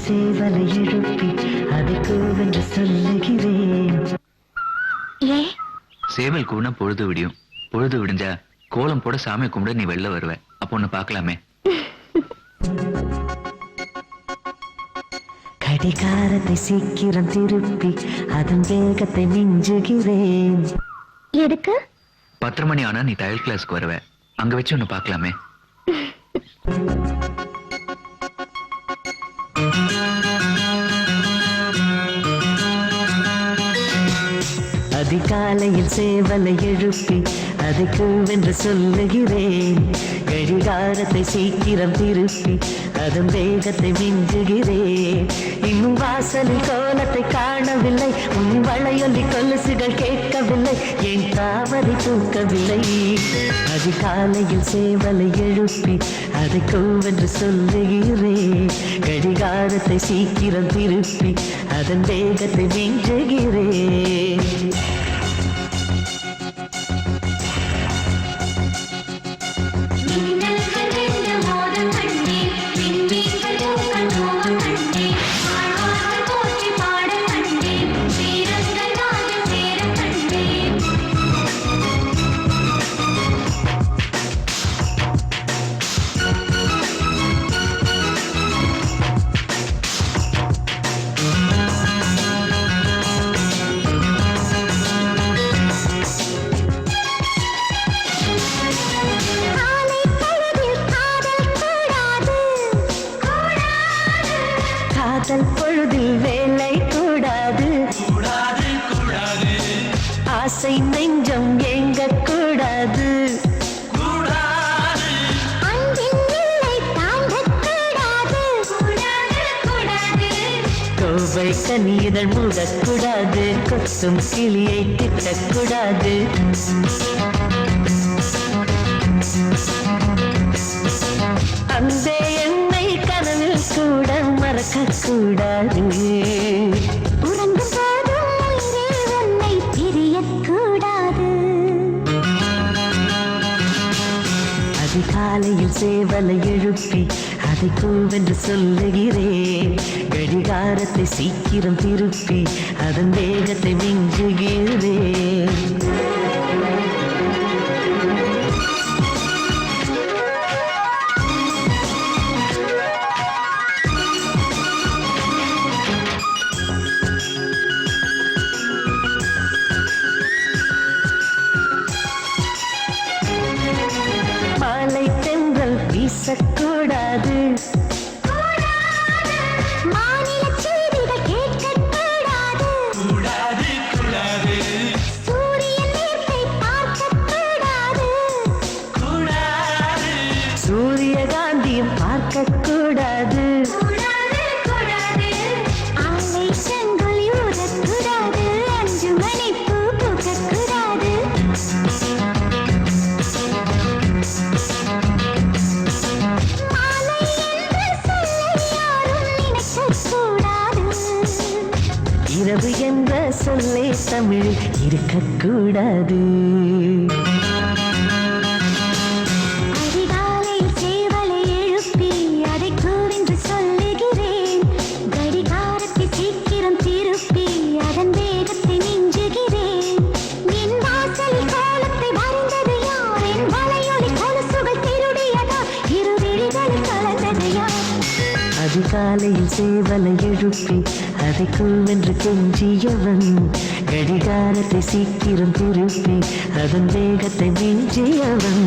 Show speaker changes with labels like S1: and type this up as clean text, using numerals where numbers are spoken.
S1: சேவலை எழுப்பி அதை கூவென்று சொல்லுகிறேன்.
S2: ஏன்
S3: சேவல் கூனா பொழுது விடியும். பொழுது விடிஞ்சா கோலம் போட சாமி கும்பிட நீ வெளில வருவ. அப்போ ஒன்னு பாக்கலாமே.
S1: கடிகாரத்தை சீக்கிரம் திருப்பி அதன் வேகத்தை மிஞ்சுகிறேன்.
S2: எதுக்கு?
S3: 10 மணி ஆனா நீ தையல் கிளாஸ்க்கு வருவ. அங்க வச்சு ஒன்னு பாக்கலாமே.
S1: அதிகாலையில் சேவலை எழுப்பி அதை கூவென்று சொல்லுகிறேன். கடிகாரத்தை சீக்கிரம் திருப்பி அதன் வேகத்தை மிஞ்சுகிறேன். இன்னும் வாசலில் கோலத்தை காணவில்லை. உன் வளையொலி கொலுசுகள் கேட்கவில்லை. என் தாவரை தூக்கவில்லை. அதிகாலையில் சேவலை எழுப்பி அதை கூவென்று சொல்லுகிறேன். கடிகாரத்தை சீக்கிரம் திருப்பி அதன் வேகத்தை மிஞ்சுகிறேன். காதல் பொழுதில் வேலை கூடாது. ஆசை நெஞ்சம் ஏங்க கூடாது. கோவை கனிதழ் மூடக்கூடாது. கொத்தும் கிளியை திட்டக்கூடாது. அந்த எண்ணெய் கனவில் கூட மறக்க கூடாது. உறங்கும் போதும் உன்னை பிரியக்கூடாது. அதிகாலையில் சேவலை எழுப்பி அதை கூவென்று சொல்லுகிறேன். கடிகாரத்தை சீக்கிரம் திருப்பி அதன் வேகத்தை மிஞ்சுகிறேன். மாலை தென்றல் வீசக்கூடாது. மாநில செய்திகள் கேட்கக்கூடாது. சூரியன் நேர்த்தை பார்க்கக்கூடாது. சூரியகாந்தியும் பார்க்கக்கூடாது. ஆலை செங்கொலி ஊறக்கூடாது. 5 மணி பூ பூக்கக்கூடாது. இரவு என்ற சொல்லே தமிழ் இருக்கக்கூடாது. அதிகாலை சேவலை எழுப்பி அதை கூவென்று சொல்லுகிறேன். கடிகாரத்தை சீக்கிரம் திருப்பி அதன் வேகத்தை மிஞ்சுகிறேன். என் வாசலில் கோலத்தை வரைந்தது யார்? என் வளையொலி கொலுசுகள் திருடியதா? இரு விழிகளில் கலந்தது யார்? அதிகாலையில் சேவலை எழுப்பி அதை கூவென்று கெஞ்சியவன். கடிகாரத்தை சீக்கிரம் திருப்பி அதன் வேகத்தை மிஞ்சியவன்.